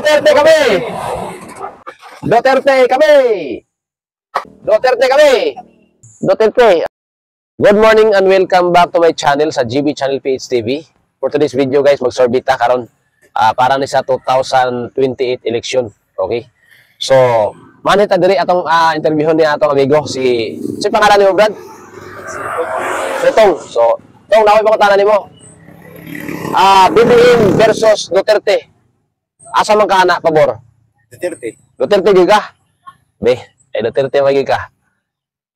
Duterte kami! Duterte kami! Duterte kami! Duterte! Good morning and welcome back to my channel sa GB Channel PH TV. For today's video guys, magsorbita karon para ni sa 2028 election. Okay? So, manita diri atong interviewon ni atong amigo si pangalan nimo, Brad? Tong. So, tong nakoy pangutanan nimo. BBM versus Duterte. Asa man ka ana pabor? Duterte. Duterte gyud ka? Be, Duterte magi ka.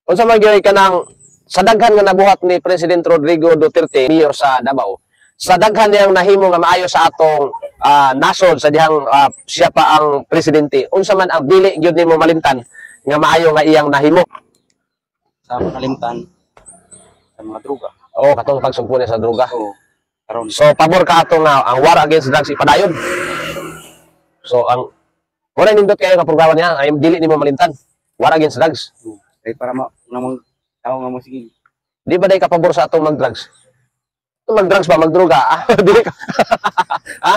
Unsa man gyud ka nang sa daghan nga nabuhat ni President Rodrigo Duterte mayor sa Davao? Sa daghan niyang nahimo nga maayo sa atong nasod sa dihang siya pa ang presidente. Unsa man ang dili gyud nimo malimtan nga maayo nga iyang nahimo? Sa makalimtan sa mga droga. Oo, katong pagsugpo niya sa droga. Oo. Karon. So, pabor ka ato nga ang war against drugs ipadayon. So, ang wala nindot kayo nga programa niya, ay dili nimo malimtan. War against drugs. Ay para namang tao nga mo sige. Di ba day ka pabor sa atong mag-drugs? Mag-drugs ba, magdroga? Dili ka. Ha?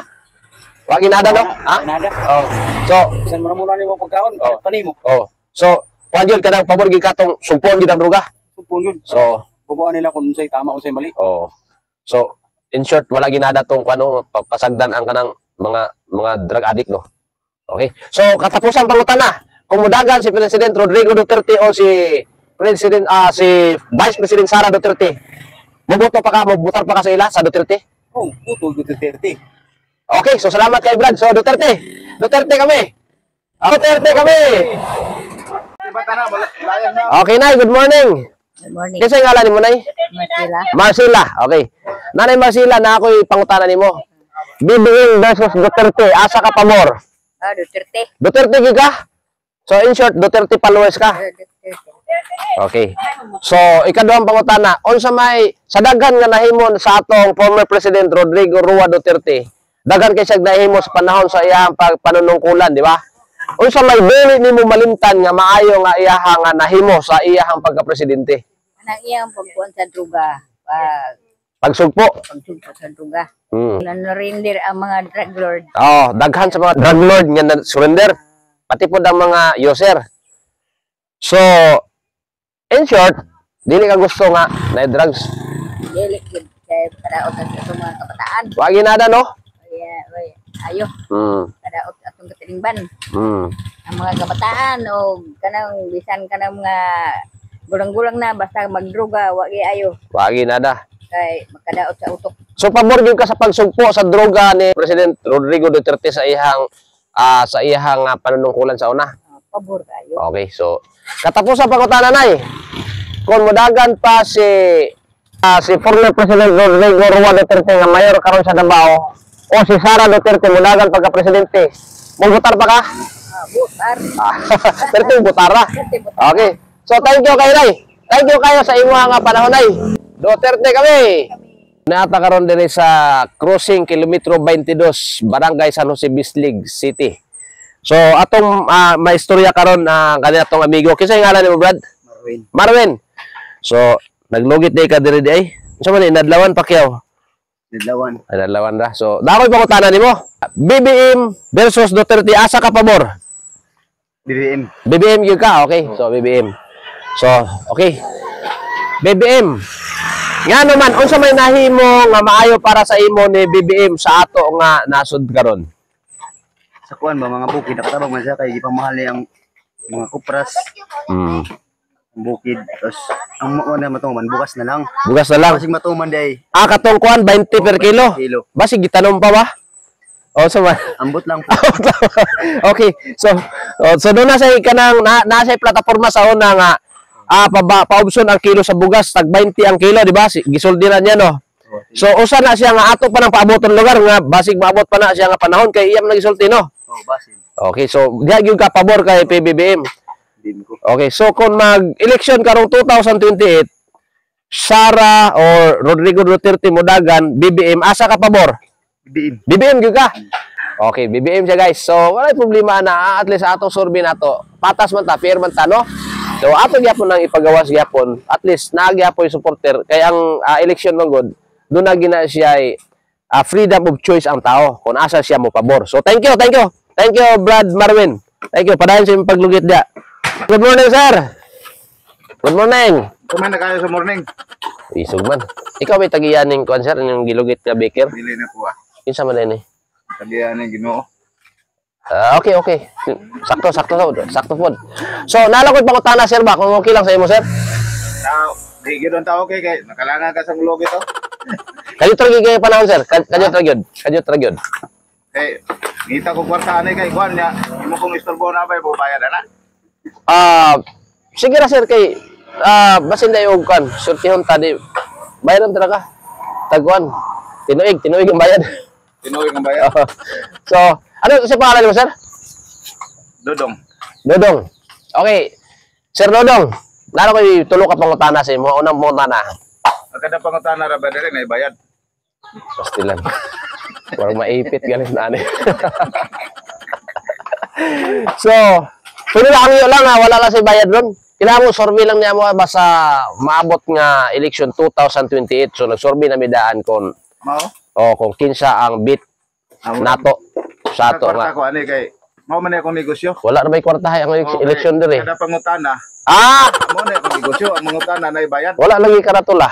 Wa ginada no? Ha? Nada. Oh. So, Bisan mo muna nimo pagkaon, panimo. oh. So, wa gyud ka nang pabor gyud ka tong sumpon gyud ang droga. Supon yun. So, bubuan nila kung unsay tama unsay mali. oh. So, in short, wala ginada tong ano, pasagdan ang kanang mga drug addict no. Okay? So, katapusan pangutana. Kung mudagan si President Rodrigo Duterte o si Vice President Sara Duterte, mabutar pa ka sa ila sa Duterte? Oh, puto Duterte. Okay, so salamat kay Brad. So, Duterte kami. Duterte kami. Okay, Nay, good morning. Good morning. Kasi ngalan ni mo, Nay? Marcela. Marcela, okay. Nanay Marcela, na ako'y pangutanan ni mo. BBM versus Duterte, asa ka pamor? Duterte. Duterte ka? So, in short, Duterte followers ka? Duterte. Okay. So, ikaduhang pangutana, unsa may sa daghan nga nahimo sa atong former President Rodrigo Roa Duterte, daghan kay siya nahimo sa panahon sa iyang panunungkulan, di ba? Unsa may dili nimo malimtan nga maayo nga iyaha nga nahimo sa iyang pagka-presidente? Anang iyang pagkuhan sa druga. Pagsugpo. Pagsugpo sa druga. Hmm. Nanorindir ang mga drug lord. Oh, daghan sa mga drug lord nga surrender. Pati po ang mga user. So, in short, dili ka gusto nga na drugs. Dili gid kay kadaot sa mga kabataan. Wa ginada no? Ayo. Kadaot atong katilingban. Ang mga kabataan o kanang bisan kanang mga gulang-gulang na basta magdruga wa gi ayo. Wa ginada. Kay makadaot sa utok. So pabor gyud ka sa pagsugpo sa droga ni President Rodrigo Duterte sa iyang panunungkulan sa una. Pabor kayo. Okay, so katapusan pangutana nay. Kung modagan pa si former President Rodrigo Roa Duterte nga mayor karon sa Davao o si Sara Duterte modagan pagka-presidente, mubutar pa ka? Butar. Duterte butara. Okay. So thank you kay Nay. Thank you kayo sa imong nga panahon nay. Duterte kami. Naata karon diri sa crossing kilometro 22, Barangay San Jose Bislig City. So atong maistorya karon kanila atong amigo. Kinsa ngalan nimo, Brad? Marvin. So naglugit day ka diri ay. Unsa man inadlawan Pacquiao? Inadlawan ra. So dakoy pangutanan nimo. BBM versus Duterte, asa ka pabor? BBM. BBM gyud ka, okay. So BBM. So okay. BBM. Nga naman, unsa may nahimo nga maayo para sa imo ni BBM sa ato nga nasud karon? Sa kuan ba mga bukid nakatabang man siya kay gipamahal niya ang mga kupras. Bukid tapos ang una matuman bukas na lang. Bukas na lang. Basig matuman day. Katong kuan 20 per kilo. Basig gitanom pa ba? O so man. Ambot lang. Okay. So doon na sa kanang nasa plataporma sa una nga paubson ang kilo sa bugas, tag 20 ang kilo, di ba? Gisuldiran niya, no? So, usa na siya nga ato pa ng paaboton lugar nga basig maabot pa na siya nga panahon kay iyam nagisulti, no? Oh, basig. Okay, so diha gyud ka pabor kay PBBM. Okay, so kung mag-election karong 2028, Sara or Rodrigo Duterte modagan, BBM, asa ka pabor? BBM. BBM gyud ka. Okay, BBM siya guys. So, wala problema na at least atong survey nato. Patas man ta, fair man ta, no? So ato gyapon nang ipagawas gyapon, at least nagyapon yung supporter kay ang election man god doon na gina siya freedom of choice ang tao kung asa siya mo pabor. So thank you Thank you, Brad Marvin. Thank you. Padayon sa imong paglugit dia. Good morning, sir. Good morning. Kumain na kayo sa morning. Isog man. Ikaw may tagiyaning kuan sir, yung gilugit ka baker. Bili na po ah. Kinsa man din eh. Tagiyan ng Ginoo. Okay, okay. Sakto pod. So, nalakot pangutana sir ba kung okay lang sa imo sir? Now, di gidon tao kay nakalangan ka sa mulog ito. Kadyo tragid kayo panahon sir. Kadyo tragid. Kay ngita ko kwarta ani kay kuan niya. Imo kong istorbo na ba bayad na. Sige na sir kay basin na yung kan, surtihon tadi. Bayaran talaga. Taguan. Tinuig ang bayad. Tinuig ang bayad. So, ano sa pangalan mo sir? Dodong. Dodong. Okay. Sir Dodong, nalo ko tulo ka pangutana sa imo. Unang pangutana. Ang kada pangutana ra ba diri na bayad. Pastilan. Warang maipit galing na ani. So, pwede lang kami lang ha, wala lang si bayad ron. Kailangan mo, survey lang niya mo basta maabot nga election 2028. So, nag-survey na midaan kung, kung kinsa ang bit nato sa ato nga. Ko ani kay mao man akong negosyo. Wala na may kwartahe ang election dire. Kada pangutana. Mao na akong negosyo, ang mangutana na bayad. Wala lagi karatula.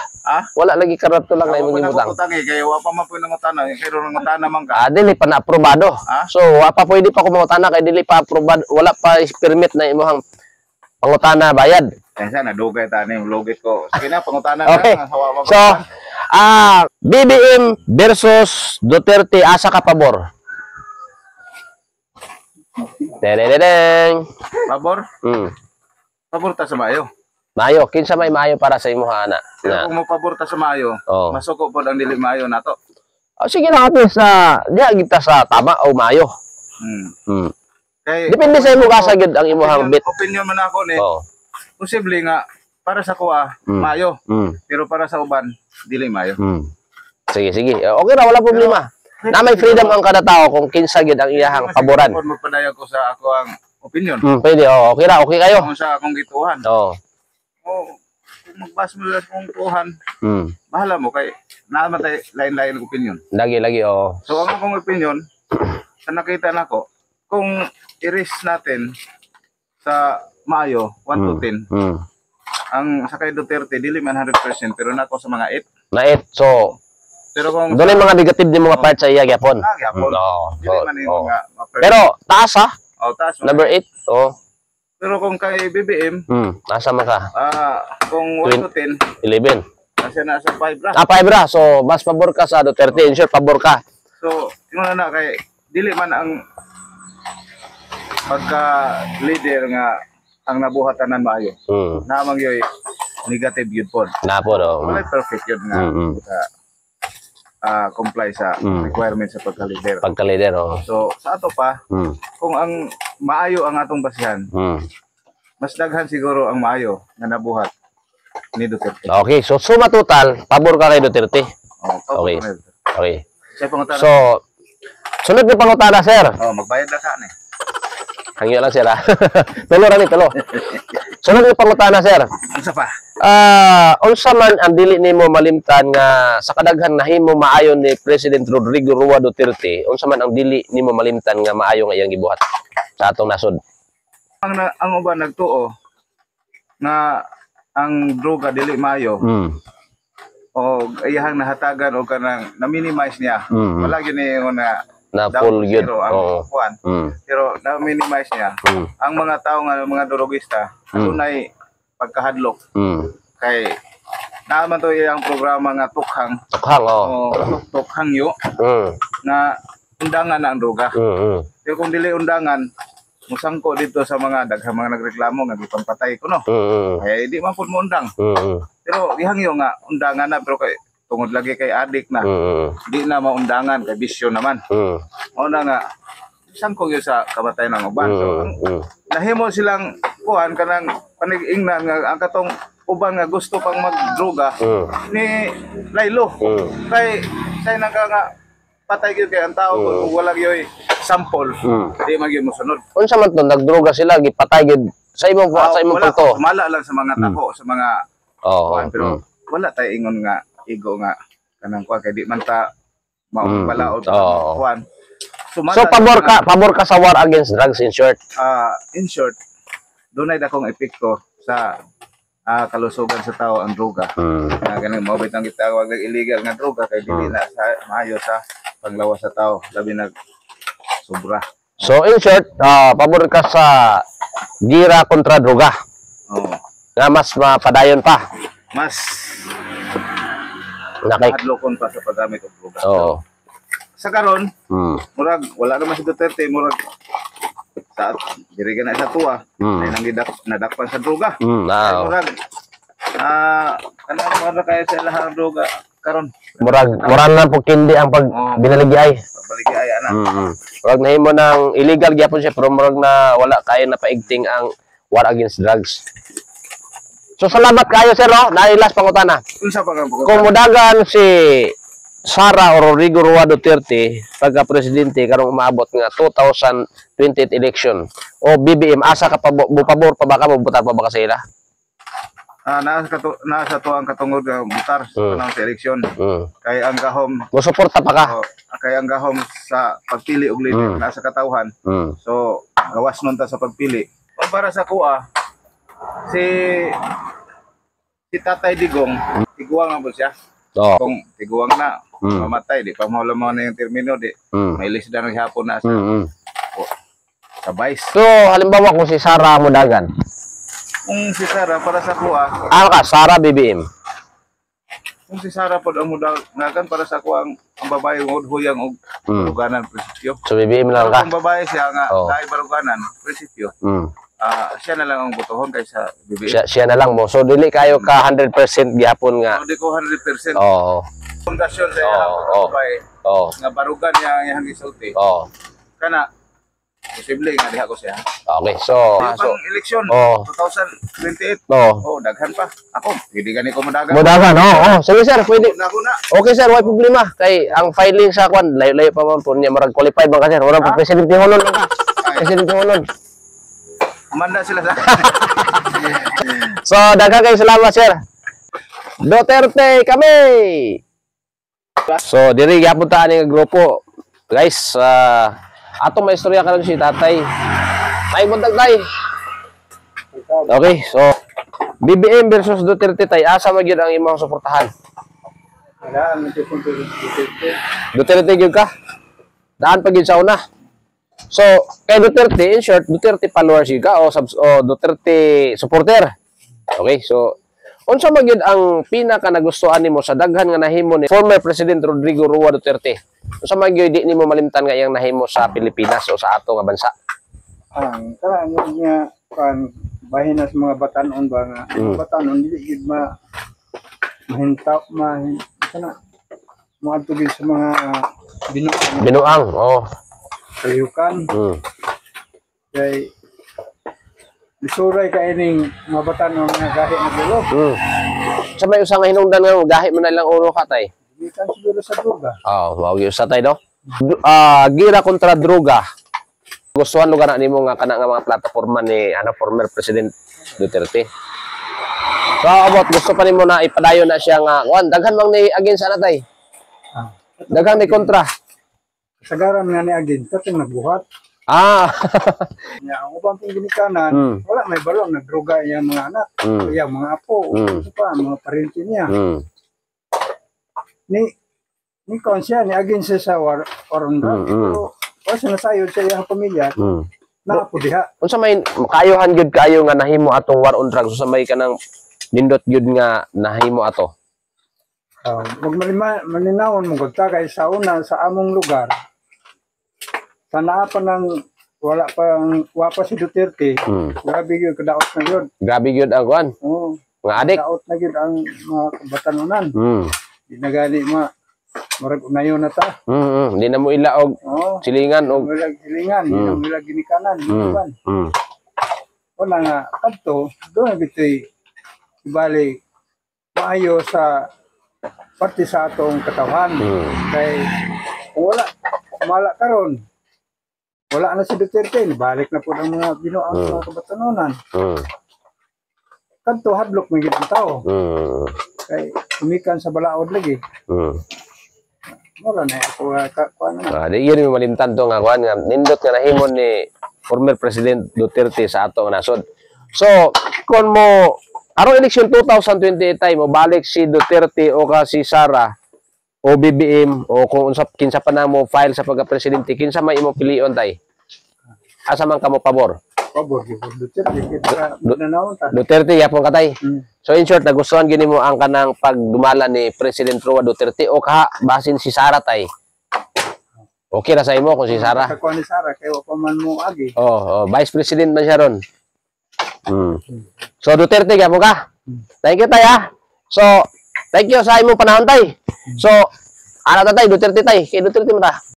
Wala lagi karatula nga imong gimutang. Kay wa pa man pwede ngutana, kay ron ngutana man ka. Dili pa na aprobado. So, wa pa pwede pa ko mangutana kay dili pa aprobado, wala pa permit na imong pangutana bayad. Kaya na dugay ta ni logit ko. Sige na pangutana okay. Na hawa. So, BBM versus Duterte asa ka pabor? Dededeng. Pabor? Pabor ta sa Mayo. Mayo, kinsa may Mayo para sa imuha ana? Pero kung mo pabor ta sa Mayo, masuko pod ang dili Mayo nato. Sige na ato sa diya kita sa tama o Mayo. Kay depende sa imo kasagid ang imuhang bit. Opinion man ako ni. Posible nga para sa kuha Mayo. Pero para sa uban dili Mayo. Sige. Okay ra wala problema. Na may freedom ang kada tao kung kinsa gid ang iyahang paboran. Kung magpadayag ko sa ako ang opinion. Pwede, okay ra, okay kayo. Kung sa akong gituhan. Kung magbas mo lang kung tuhan, bahala mo kay naman tayo lain-lain ng opinion. Lagi, So ang akong opinion, sa nakita na ko, kung i-risk natin sa Mayo, 1 to 10, ang sa kay Duterte, dili man 100%, pero nako sa mga 8. Na 8, so, pero kung doon yung mga negative din mga parts sa iya, gyapon. Pero, taas ha? Taas. Number 8, Pero kung kay BBM, nasa man ka? Kung 1 to 10, 11. nasa 5 ra. 5 ra. So, mas pabor ka sa Duterte. Ensure, pabor ka. So, yung na kay, dili man ang pagka-leader nga ang nabuhatanan maayo. Namang yoy negative yun po. Napo, Wala perfect yun nga. Comply sa requirements sa pagka-leader. Pagka-leader, So, sa ato pa, kung ang maayo ang atong basihan, mas daghan siguro ang maayo nga nabuhat ni Duterte. Okay, so suma total, pabor ka kay Duterte. Okay. So, sunod na pangutana, sir. Magbayad na ka, Hangyo lang, sir, ha? Tulo rin, tulo. Sunod na pangutana, sir. Unsa pa? Unsa man ang dili nimo malimtan nga sa kadaghan nahimo maayon ni President Rodrigo Roa Duterte, unsa man ang dili nimo malimtan nga maayo nga iyang gibuhat sa atong nasod? Ang uban nagtuo nga ang droga dili maayo. O iyahang nahatagan o kanang na-minimize niya. Wala gyud ni na full yun. Pero na-minimize niya. Ang mga tao nga mga drogista, adunay pagkahadlok. Kay naman to yung programa nga tukhang. Tukhang yo. Na undangan na ang droga. Pero kung dili undangan, musangko dito sa mga daghang mga nagreklamo nga gipangpatay ko no. Kaya di man pud mo undang. Pero gihangyo nga undangan na pero kay tungod lagi kay adik na. Di na maundangan kay bisyo naman. Mao na nga sangko gyud sa kabatay ng uban. So nahimo silang kuan kanang panig-ingnan nga ang katong uban nga gusto pang magdroga ni laylo. Kay say nang nga patay gyud kay ang tao kung wala gyud sample, di man gyud mosunod. Unsa man to nagdroga sila gipatay gyud sa imong pagto. Mala lang sa mga tako, sa mga pero wala tay ingon nga igo nga kanang kuan kay di man ta maubalaod kuan. So pabor ka sa war against drugs in short. In short, dunay dakong epekto sa kalusugan sa tao ang droga. Nga ganun mo bitang gitawag ng illegal nga droga kay dili na sa maayo sa panglawas sa tao, labi na sobra. So in short, pabor ka sa gira kontra droga. Oo. Na mas mapadayon pa. Mas Nakay. hadlokon pa sa paggamit og droga. Oo. Sa karon, murag wala naman si Duterte, murag sa diri na sa tuwa, ay nang nadakpan sa droga. Ay, murag kanang mura kayo sa lahang droga karon. Murag lang po kindi ang pag binaligi ay. Pabaligi ay ana. Murag nahimo ng illegal gyapon siya pero murag na wala kayo na paigting ang war against drugs. So salamat kayo sir, no? Nailas pangutana. Unsa pa kang Kung mudagan si Sara o Rodrigo Roa Duterte pagka-presidente karong umaabot nga 2028 election o BBM, asa ka pa pabor pa ba ka butar pa ba ka sa ila? Nasa to ang katungod nga butar sa eleksyon. Kay ang gahom Musuporta pa ka? kay ang gahom sa pagpili og leader nasa katawhan. So gawas nun ta sa pagpili. O para sa kuha si Tatay Digong, tiguang ang siya. Oo. Kung tiguang na, mamatay, di pa mahula mo na yung termino, di. May list na ng hapon na sa vice. So halimbawa kung si Sara mudagan, Kung si Sara, para sa kuha, ano ka, Sara BBM? kung si Sara po ang mudagan para sa kuha, ang babae huyang og baruganan, prinsipyo. So BBM lang ka? Kung babae siya nga, Oo. dahil baruganan, prinsipyo, siya na lang ang butohon kaysa BBM. Siya na lang mo. So dili kayo ka 100% gihapon nga. Hindi ko 100%. Oo. Pundasyon sa babae, Oo. nga barugan niya ang iyang gisulti. Oo. Kana, posible nga diha ko siya. Okay. So Yung pang eleksyon, Oo. 2028, Oo. daghan pa. Ako, hindi gani ko madagan. Mudagan, oo. Sige sir, pwede. Ako na. Okay sir, wala problema. Kay ang filing sa kwan, layo-layo pa man po niya marag qualified bang ka sir. Wala pa presidente hulon lang ka. Presidente hulon. Manda sila sa So daghang kayo salamat sir. Duterte kami. So diri gyapon ta ani nga grupo. Guys, ato may istorya karon si tatay. May buntag tay. Okay, so BBM versus Duterte tay, asa man gyud ang imong suportahan? Duterte gyud ka? Daan pa gyud sa una. So, kay Duterte, in short, Duterte followers gyud ka o Duterte supporter. Okay, so unsa man gyud ang pinaka nagustuhan nimo sa daghan nga nahimo ni former President Rodrigo Roa Duterte? Unsa man gyud di nimo malimtan nga iyang nahimo sa Pilipinas o sa ato nga bansa? Ang karaan niya kan bahin sa mga batanon ba nga batanon dili gid mahintaw sana mga tugid sa mga Binuang, oh. kayukan kay isuray ka ining mga batanon nga gahi na dulo Sa may usa nga hinungdan nga gahi mo na lang ulo ka tay. gikan siguro sa droga. Wow, gyud sa tay no. Gira kontra droga. Gustuhan lugar na nimo nga kana nga mga plataporma ni former President Duterte. So abot gusto pa nimo na ipadayon na siya nga daghan mang ni against ana tay. Daghan ni kontra. Sagaran nga ni agin katong nagbuhat nya ang ubang pong ginikanan wala may balong nagdroga iyang mga anak iyang mga apo isa pa mga parente niya ni konsya ni agin sa war on pero wala sinasayod sa iyang pamilya na po diha. Unsa may makayuhan gyud kayo nga nahimo atong war on drugs, unsa may kanang nindot gyud nga nahimo ato? Magmalinawon mo gagtagay sa una sa among lugar. Sa naa pa ng wala pa si Duterte. Grabe gyud kadaot na gyud. Grabe gyud ang kwan. Oo. Mga adik. Kadaot na gyud ang mga batanunan. Di na gani marag unayon na ta. Di na mo ilaog silingan og silingan, di na mo ila ginikanan, wala nga kadto do gitoy ibalik maayo sa parte sa atong katawhan kay kung wala karon wala na si Duterte balik na po ang mga binuang mga kabatanunan kadto hadlok may gid ang tao kay umikan sa balaod lagi Mura na ako kuan na. Di yun yung malimtan to nga kuan nga nindot nga nahimon ni former President Duterte sa ato nga nasod. So, kung mo arong eleksyon 2028 tay mo balik si Duterte o ka si Sara o BBM o kung unsa kinsa pa na mo file sa pagka-presidente kinsa may imo pilion tay? Asa man kamo pabor? Pabor gyud Duterte kita nanawon ta. Duterte yapon ka tay. So in short nagustuhan gini mo ang kanang pagdumala ni President Roa Duterte o ka basin si Sara tay? Okay ra sa imo kung si Sara? Sa kuan ni Sara kay wa pa man mo agi. Vice President man siya ron. So Duterte gyapon ka. Thank you tay ha. So thank you sa imong panahon tay. So ana ta tay Duterte tay, kay Duterte mo ta.